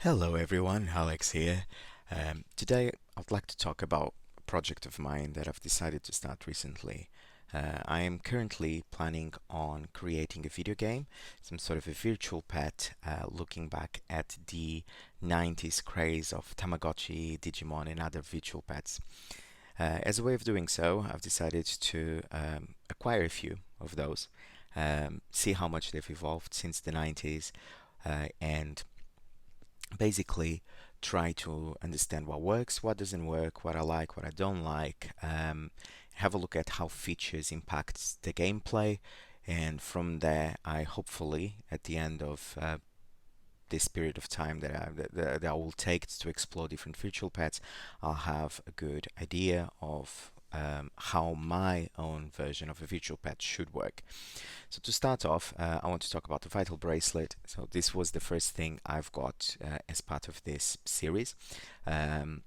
Hello everyone, Alex here. Today I'd like to talk about a project of mine that I've decided to start recently. I am currently planning on creating a video game, some sort of a virtual pet, looking back at the 90s craze of Tamagotchi, Digimon, and other virtual pets. As a way of doing so, I've decided to acquire a few of those, see how much they've evolved since the 90s, and basically try to understand what works, what doesn't work, what I like, what I don't like, have a look at how features impact the gameplay, and from there I hopefully at the end of this period of time that I will take to explore different virtual pets, I'll have a good idea of how my own version of a virtual pet should work. So to start off, I want to talk about the Vital Bracelet. So this was the first thing I've got as part of this series. Um,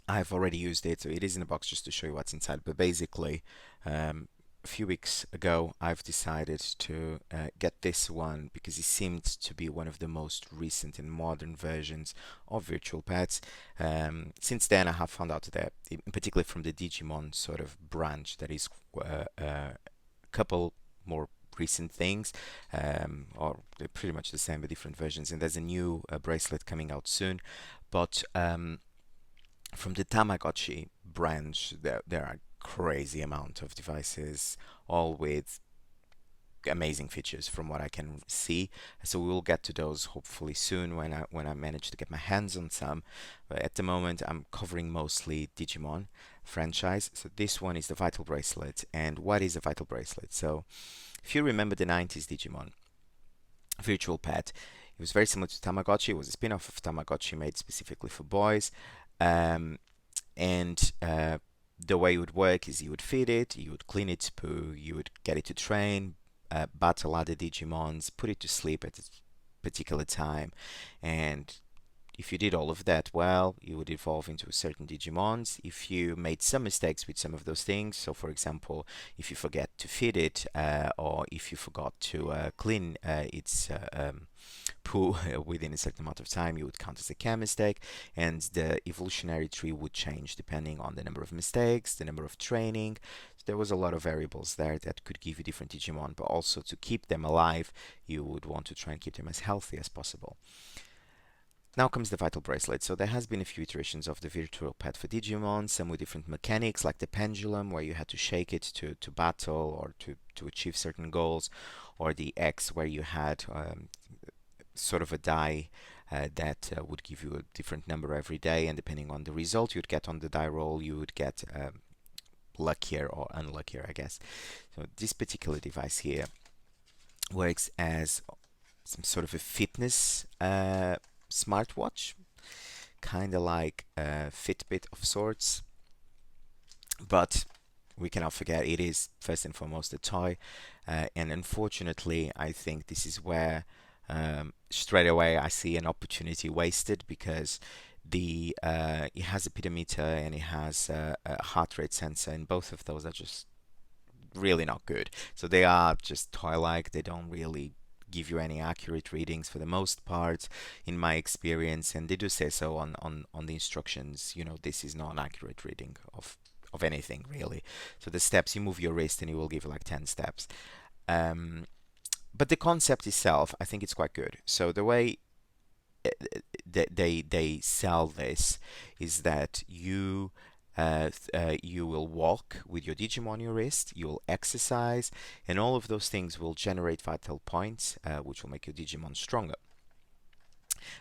I've already used it, so it is in a box just to show you what's inside. But basically, um, a few weeks ago, I've decided to get this one because it seemed to be one of the most recent and modern versions of virtual pets. Since then, I have found out that, in particular from the Digimon sort of branch, that is a couple more recent things, or they're pretty much the same but different versions. And there's a new bracelet coming out soon. But from the Tamagotchi branch, there are crazy amount of devices, all with amazing features from what I can see. So we will get to those hopefully soon when I manage to get my hands on some. But at the moment, I'm covering mostly Digimon franchise. So this one is the Vital Bracelet. And what is a Vital Bracelet? So if you remember the 90s Digimon virtual pet, it was very similar to Tamagotchi. It was a spin-off of Tamagotchi made specifically for boys. Um, and the way it would work is you would feed it, you would clean its poo, you would get it to train, battle other Digimons, put it to sleep at a particular time, and if you did all of that well, you would evolve into certain Digimons. If you made some mistakes with some of those things, so for example, if you forget to feed it, or if you forgot to clean its poo within a certain amount of time, you would count as a chem mistake, and the evolutionary tree would change depending on the number of mistakes, the number of training. So there was a lot of variables there that could give you different Digimon, but also to keep them alive, you would want to try and keep them as healthy as possible. Now comes the Vital Bracelet. So there has been a few iterations of the virtual pet for Digimon, some with different mechanics, like the pendulum, where you had to shake it to battle or to achieve certain goals, or the X, where you had sort of a die that would give you a different number every day, and depending on the result you'd get on the die roll, you would get luckier or unluckier, I guess. So this particular device here works as some sort of a fitness smartwatch, kind of like a Fitbit of sorts, but we cannot forget it is first and foremost a toy, and unfortunately, I think this is where straight away I see an opportunity wasted because the it has a pedometer and it has a heart rate sensor, and both of those are just really not good. So they are just toy-like. They don't really give you any accurate readings for the most part, in my experience. And they do say so on the instructions. You know, this is not an accurate reading of anything really. So the steps, you move your wrist and it will give you like 10 steps. Um, but the concept itself, I think it's quite good. So the way they sell this is that you will walk with your Digimon on your wrist, you will exercise, and all of those things will generate vital points, which will make your Digimon stronger.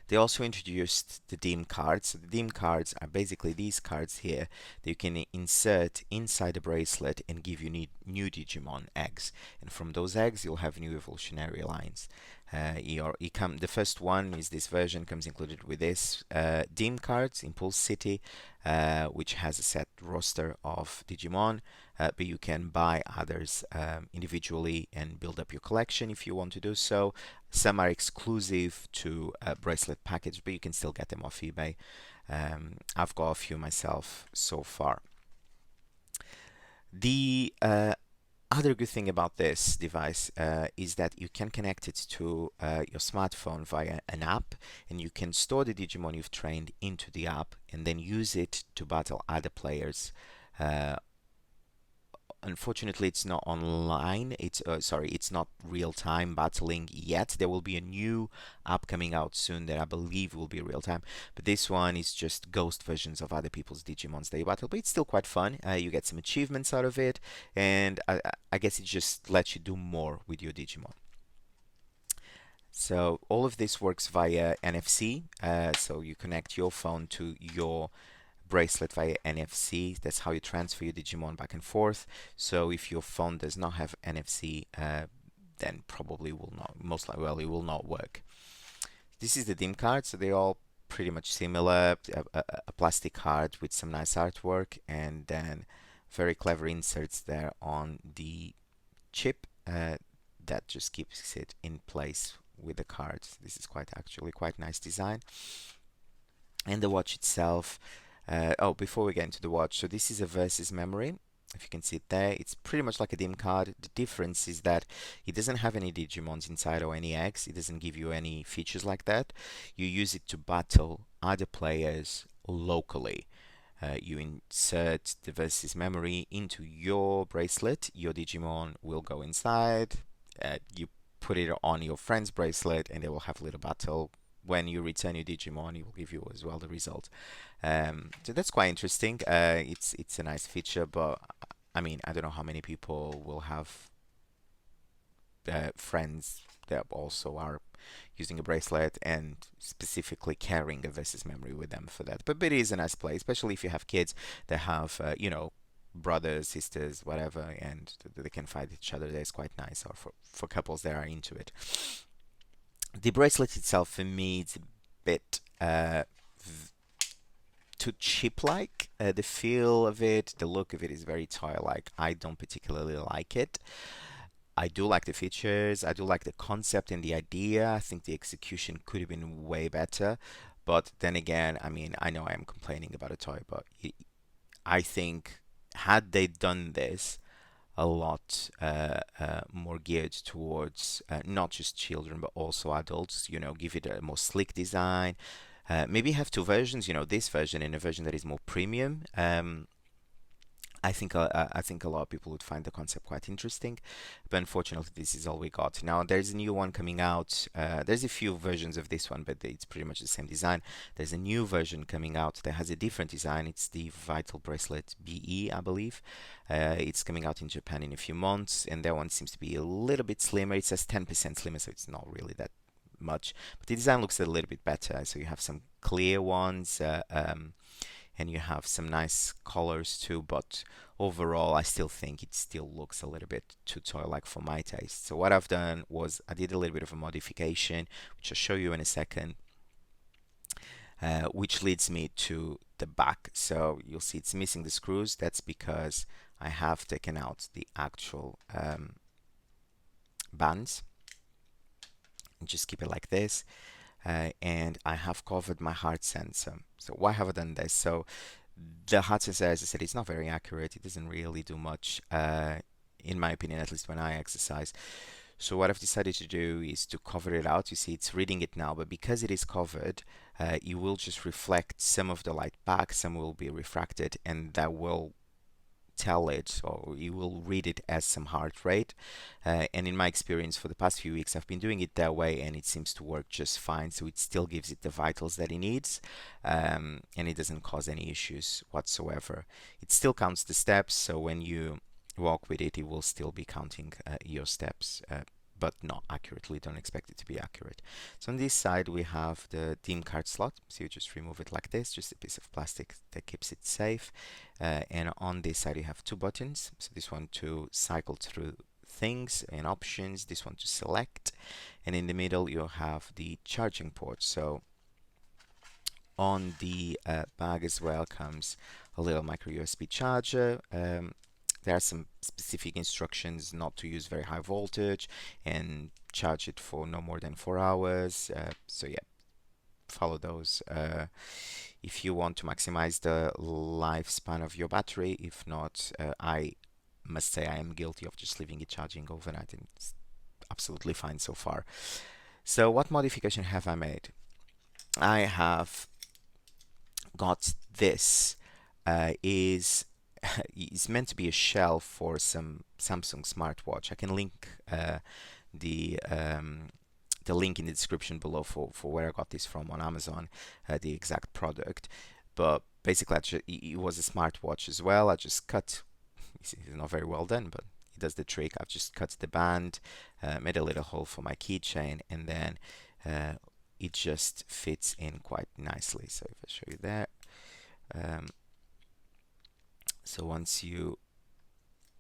They also introduced the Dim cards. So the Dim cards are basically these cards here that you can insert inside the bracelet and give you new Digimon eggs. And from those eggs, you'll have new evolutionary lines. The first one is this version, comes included with this Dim cards, Impulse City, which has a set roster of Digimon, but you can buy others individually and build up your collection if you want to do so. Some are exclusive to a bracelet package, but you can still get them off eBay. I've got a few myself so far. The other good thing about this device is that you can connect it to your smartphone via an app, and you can store the Digimon you've trained into the app and then use it to battle other players. Uh, Unfortunately, it's not online. It's not real-time battling yet. There will be a new app coming out soon that I believe will be real-time. But this one is just ghost versions of other people's Digimons that you battle. But it's still quite fun. You get some achievements out of it, and I guess it just lets you do more with your Digimon. So all of this works via NFC. So you connect your phone to your bracelet via NFC. That's how you transfer your Digimon back and forth. So if your phone does not have NFC, then probably will not, most likely, well, it will not work. This is the DIM card, so they're all pretty much similar. A plastic card with some nice artwork, and then very clever inserts there on the chip that just keeps it in place with the cards. This is actually quite nice design. And the watch itself. Oh, before we get into the watch, so this is a versus memory. If you can see it there, it's pretty much like a DIM card. The difference is that it doesn't have any Digimons inside or any eggs. It doesn't give you any features like that. You use it to battle other players locally. You insert the versus memory into your bracelet. Your Digimon will go inside. You put it on your friend's bracelet, and they will have a little battle. When you return your Digimon, it will give you as well the result. So that's quite interesting. It's a nice feature, but I mean, I don't know how many people will have friends that also are using a bracelet and specifically carrying a versus memory with them for that. But it is a nice play, especially if you have kids that have, brothers, sisters, whatever, and they can fight each other. That's quite nice, or for couples that are into it. The bracelet itself, for me, it's a bit too chip-like. The feel of it, the look of it is very toy-like. I don't particularly like it. I do like the features. I do like the concept and the idea. I think the execution could have been way better. But then again, I mean, I know I am complaining about a toy, but I think had they done this a lot more geared towards not just children but also adults, give it a more slick design. Maybe have two versions, this version and a version that is more premium. I think a lot of people would find the concept quite interesting, but unfortunately, this is all we got. Now, there's a new one coming out. There's a few versions of this one, but it's pretty much the same design. There's a new version coming out that has a different design. It's the Vital Bracelet BE, I believe. It's coming out in Japan in a few months, and that one seems to be a little bit slimmer. It says 10% slimmer, so it's not really that much, but the design looks a little bit better. So you have some clear ones. And you have some nice colors too, but overall I still think it still looks a little bit too toy-like for my taste. So what I've done was I did a little bit of a modification, which I'll show you in a second, which leads me to the back. So you'll see it's missing the screws. That's because I have taken out the actual bands and just keep it like this. And I have covered my heart sensor. So why have I done this? So the heart sensor, as I said, it's not very accurate. It doesn't really do much, in my opinion, at least when I exercise. So what I've decided to do is to cover it out. You see, it's reading it now, but because it is covered, it will just reflect some of the light back, some will be refracted, and that will tell it, or you will read it as some heart rate. And in my experience for the past few weeks, I've been doing it that way, and it seems to work just fine. So it still gives it the vitals that it needs, and it doesn't cause any issues whatsoever. It still counts the steps, so when you walk with it, it will still be counting your steps. But not accurately. Don't expect it to be accurate. So on this side we have the DIM card slot. So you just remove it like this, just a piece of plastic that keeps it safe. And on this side you have two buttons. So this one to cycle through things and options, this one to select, and in the middle you have the charging port. So on the bag as well comes a little micro USB charger. There are some specific instructions not to use very high voltage and charge it for no more than 4 hours. So yeah, follow those if you want to maximize the lifespan of your battery. If not, I must say I am guilty of just leaving it charging overnight, and it's absolutely fine so far. So what modification have I made? I have got this is is meant to be a shell for some Samsung smartwatch. I can link the um, the link in the description below for where I got this from on Amazon, the exact product. But basically, it was a smartwatch as well. I just cut. It's not very well done, but it does the trick. I've just cut the band, made a little hole for my keychain, and then uh, it just fits in quite nicely. So if I show you there, um, so once you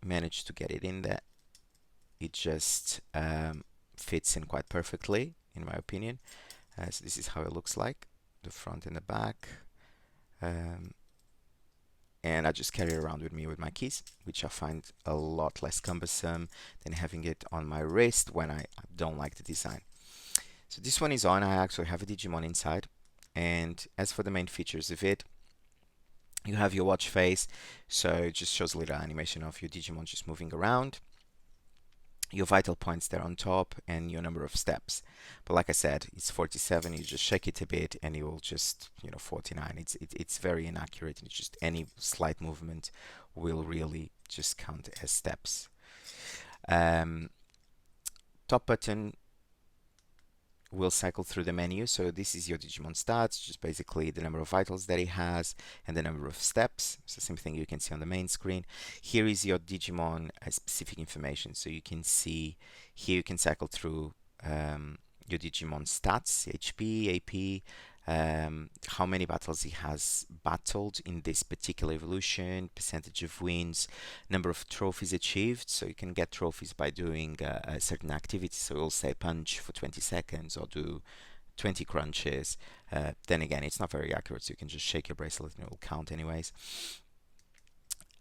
manage to get it in there, it just fits in quite perfectly, in my opinion. So this is how it looks like, the front and the back. Um, and I just carry it around with me with my keys, which I find a lot less cumbersome than having it on my wrist when I don't like the design. So this one is on. I actually have a Digimon inside. And as for the main features of it, you have your watch face, so it just shows a little animation of your Digimon just moving around. Your vital points there on top and your number of steps. But like I said, it's 47. You just shake it a bit and it will just, 49. It's very inaccurate. It's just any slight movement will really just count as steps. Um, Top button will cycle through the menu. So this is your Digimon stats, just basically the number of vitals that it has and the number of steps. So same thing you can see on the main screen. Here is your Digimon specific information. So you can see here you can cycle through your Digimon stats, HP, AP, how many battles he has battled in this particular evolution, percentage of wins, number of trophies achieved. So you can get trophies by doing a certain activity. So you'll say punch for 20 seconds or do 20 crunches. Then again, it's not very accurate, so you can just shake your bracelet and it will count anyways.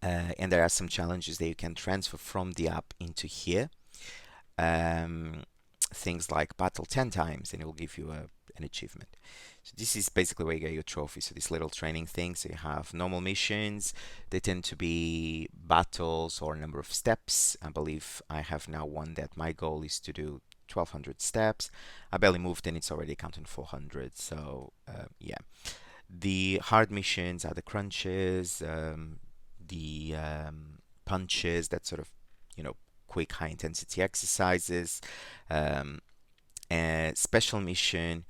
And there are some challenges that you can transfer from the app into here. Things like battle 10 times and it will give you an achievement. So this is basically where you get your trophy. So this little training thing. So you have normal missions. They tend to be battles or number of steps. I believe I have now one that my goal is to do 1200 steps. I barely moved and it's already counting 400. So yeah. The hard missions are the crunches, the punches, that sort of, quick high intensity exercises. Um, and special mission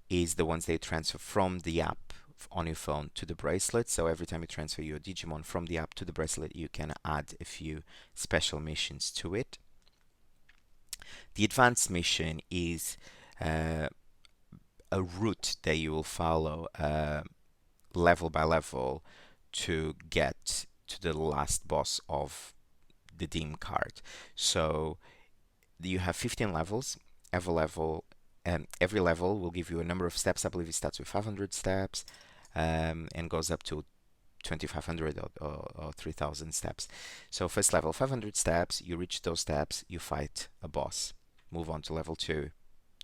is the ones they transfer from the app on your phone to the bracelet. So every time you transfer your Digimon from the app to the bracelet, you can add a few special missions to it. The advanced mission is a route that you will follow level by level to get to the last boss of the Dim card. So you have 15 levels. Every level will give you a number of steps. I believe it starts with 500 steps and goes up to 2500 or 3000 steps. So first level, 500 steps. You reach those steps, you fight a boss. Move on to level 2.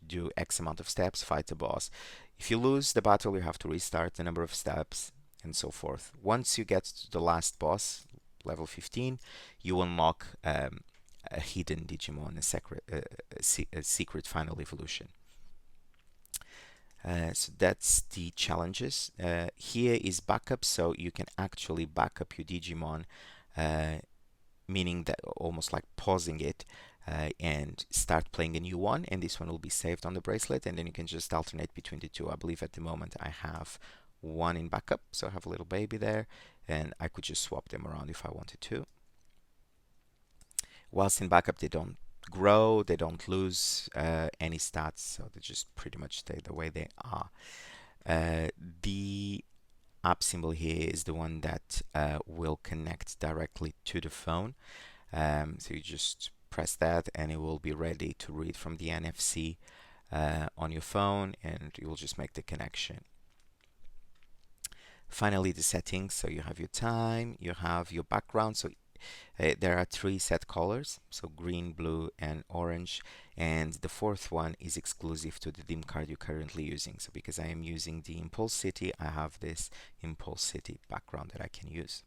Do X amount of steps, fight a boss. If you lose the battle, you have to restart the number of steps and so forth. Once you get to the last boss, level 15, you unlock a hidden Digimon, a secret final evolution. So that's the challenges. Here is backup, so you can actually back up your Digimon, meaning that almost like pausing it and start playing a new one, and this one will be saved on the bracelet, and then you can just alternate between the two. I believe at the moment I have one in backup, so I have a little baby there, and I could just swap them around if I wanted to. Whilst in backup, they don't grow, they don't lose any stats, so they just pretty much stay the way they are. The app symbol here is the one that will connect directly to the phone. So you just press that and it will be ready to read from the NFC on your phone, and you will just make the connection. Finally, the settings. So you have your time, you have your background. So there are 3 set colors, so green, blue, and orange, and the 4th one is exclusive to the DIM card you're currently using. So because I am using the Impulse City, I have this Impulse City background that I can use.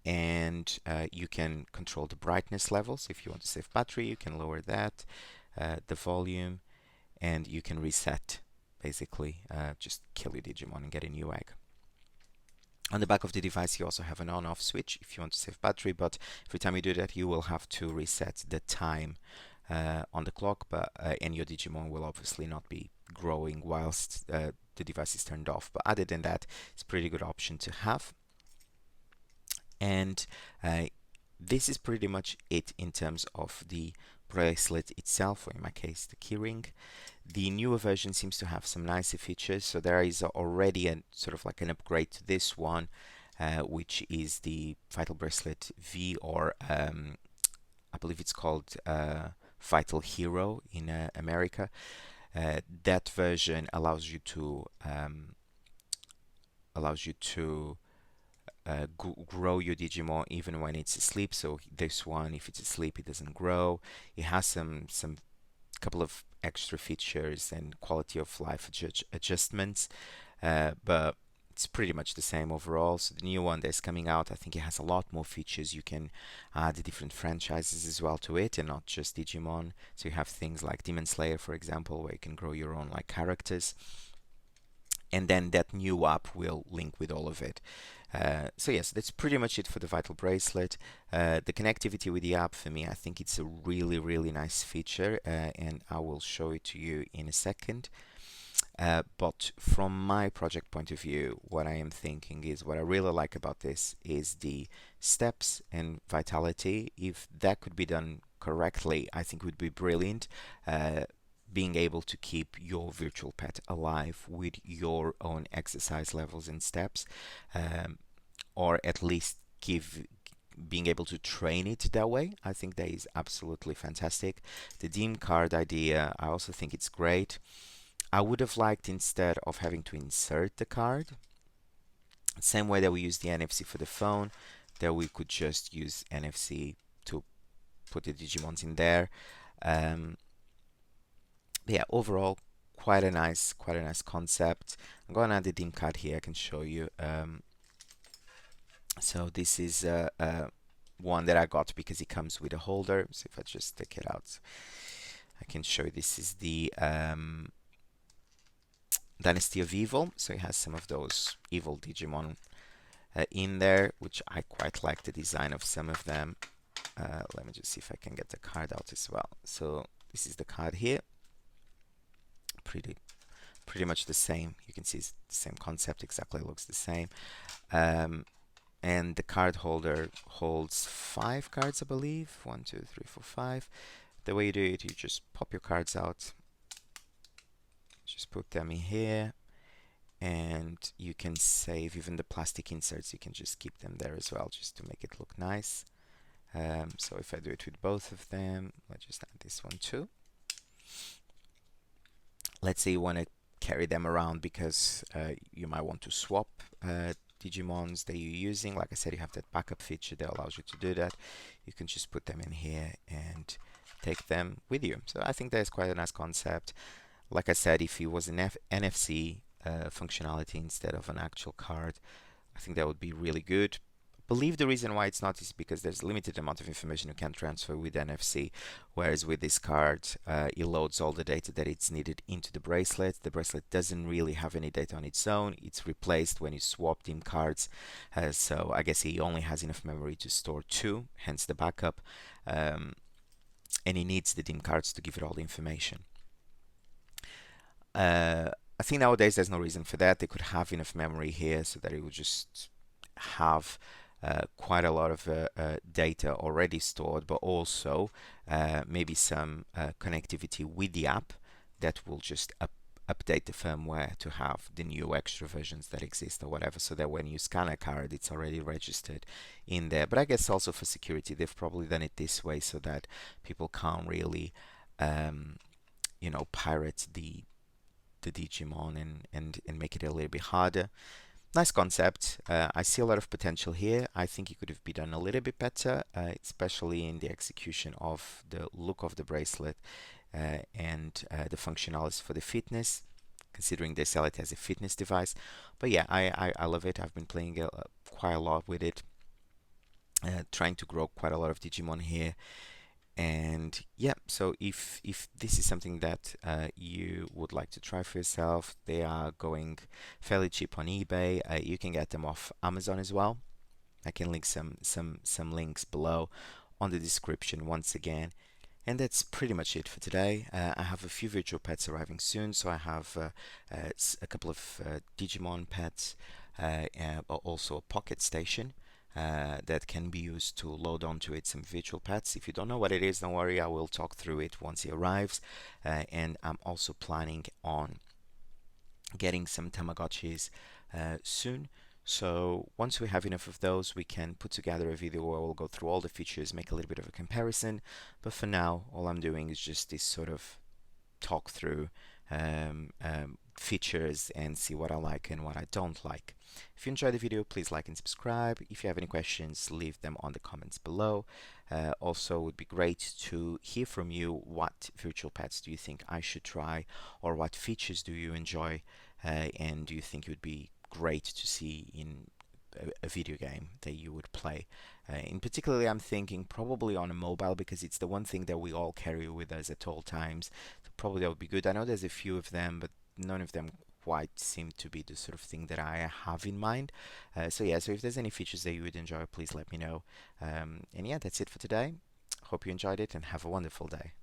and you can control the brightness levels. If you want to save battery, you can lower that, the volume, and you can reset, basically, just kill your Digimon and get a new egg. On the back of the device, you also have an on-off switch if you want to save battery, but every time you do that, you will have to reset the time on the clock, and your Digimon will obviously not be growing whilst the device is turned off. But other than that, it's a pretty good option to have. And this is pretty much it in terms of the bracelet itself, or in my case, the keyring. The newer version seems to have some nicer features, so there is already a sort of like an upgrade to this one, which is the Vital Bracelet V, or I believe it's called Vital Hero in America. That version allows you to grow your Digimon even when it's asleep. So this one, if it's asleep, it doesn't grow. It has some couple of extra features and quality of life adjustments, but it's pretty much the same overall. So the new one that's coming out, I think it has a lot more features. You can add different franchises as well to it, and not just Digimon. So you have things like Demon Slayer, for example, where you can grow your own like characters, and then that new app will link with all of it. So yes, that's pretty much it for the Vital Bracelet. The connectivity with the app, for me, I think it's a really nice feature, and I will show it to you in a second. But from my project point of view, what I am thinking is what I really like about this is the steps and vitality. If that could be done correctly, I think would be brilliant. Being able to keep your virtual pet alive with your own exercise levels and steps, or at least being able to train it that way. I think that is absolutely fantastic. The Dim card idea, I also think it's great. I would have liked, instead of having to insert the card, same way that we use the NFC for the phone, that we could just use NFC to put the Digimons in there. Yeah, overall, quite a nice concept. I'm going to add the Dim card here. I can show you. So this is one that I got because it comes with a holder. So if I just take it out, I can show you. This is the Dynasty of Evil. So it has some of those evil Digimon in there, which I quite like the design of some of them. Let me just see if I can get the card out as well. So this is the card here. Pretty much the same. You can see it's the same concept, exactly looks the same. And the card holder holds 5 cards, I believe. 1, 2, 3, 4, 5. The way you do it, you just pop your cards out, just put them in here, and you can save even the plastic inserts. You can just keep them there as well, just to make it look nice. So if I do it with both of them, let's just add this one too. Let's say you want to carry them around because you might want to swap Digimons that you're using. Like I said, you have that backup feature that allows you to do that. You can just put them in here and take them with you. So I think that's quite a nice concept. Like I said, if it was an NFC functionality instead of an actual card, I think that would be really good. I believe the reason why it's not is because there's a limited amount of information you can transfer with NFC, whereas with this card, it loads all the data that it's needed into the bracelet. The bracelet doesn't really have any data on its own. It's replaced when you swap DIM cards, so I guess it only has enough memory to store 2, hence the backup, and it needs the DIM cards to give it all the information. I think nowadays there's no reason for that. They could have enough memory here so that it would just have quite a lot of data already stored, but also maybe some connectivity with the app that will just update the firmware to have the new extra versions that exist or whatever, so that when you scan a card, it's already registered in there. But I guess also for security, they've probably done it this way so that people can't really, pirate the Digimon and make it a little bit harder. Nice concept. I see a lot of potential here. I think it could have been done a little bit better, especially in the execution of the look of the bracelet and the functionalities for the fitness, considering they sell it as a fitness device. But yeah, I love it. I've been playing quite a lot with it. trying to grow quite a lot of Digimon here. And yeah, so if this is something that you would like to try for yourself, they are going fairly cheap on eBay. You can get them off Amazon as well. I can link some links below on the description once again. And that's pretty much it for today. I have a few virtual pets arriving soon, so I have a couple of Digimon pets, but also a pocket station that can be used to load onto it some virtual pets. If you don't know what it is, don't worry, I will talk through it once it arrives. And I'm also planning on getting some Tamagotchis soon. So once we have enough of those, we can put together a video where we'll go through all the features, make a little bit of a comparison. But for now, all I'm doing is just this sort of talk through features and see what I like and what I don't like. If you enjoyed the video, please like and subscribe. If you have any questions, leave them on the comments below. Also, it would be great to hear from you. What virtual pets do you think I should try, or what features do you enjoy, and do you think it would be great to see in a video game that you would play. In particularly, I'm thinking probably on a mobile because it's the one thing that we all carry with us at all times. So probably that would be good. I know there's a few of them, but none of them quite seem to be the sort of thing that I have in mind. So yeah, so if there's any features that you would enjoy, please let me know. And yeah, that's it for today. Hope you enjoyed it and have a wonderful day.